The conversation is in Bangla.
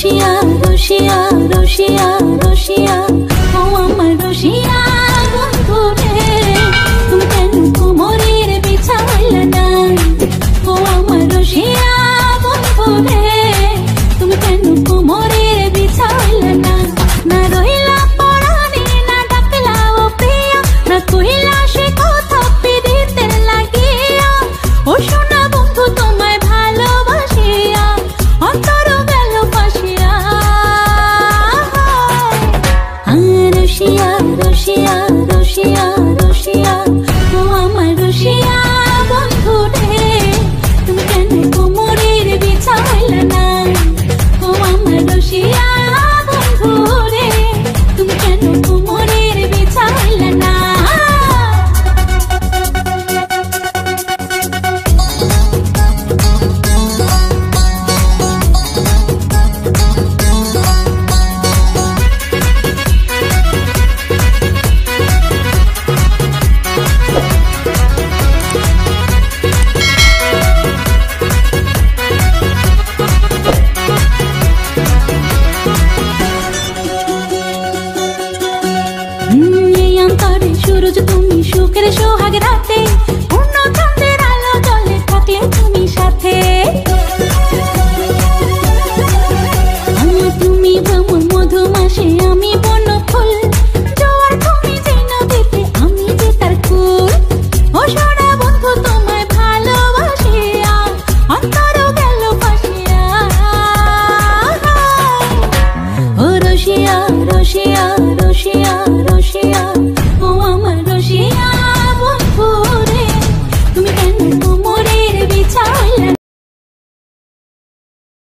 রসিয়া রসিয়া রসিয়া রসিয়া ও আমার রসিয়া বন্ধু রে তুমি কেন কোমরের বিছাইলা না ও আমার রসিয়া বন্ধু রে তুমি কেন কোমরের বিছাইলা না না রইলা পরাণে না ডাকলা ও প্রিয়া না কইলা সে কথা পিরিতের লাগিয়া ও সোনা বন্ধু তোমায় ভালোবাসিয়া অন্তর গেল পাশিয়া রসিয়া রসিয়া রসিয়া রসিয়া ও আমার রসিয়া বন্ধু রে তুমি কেন কোমরের বিছাইলা না ও আমার রসিয়া বন্ধু রে তুমি কেন কোমরের বিছাইলা না সুরজ তুমি সুখের সোহাগ রাতে পূর্ণ চন্দ্রের আলো জলে থাকলে তুমি সাথে তুমি ভ্রমণ মধুমাসে আমি বন্য ফুল জোয়ার তুমি যে নদীতে আমি যে তার কুল ও সোনা বন্ধু তোমায় ভালোবাসিয়া অন্তর গেল পাশিয়া ও রসিয়া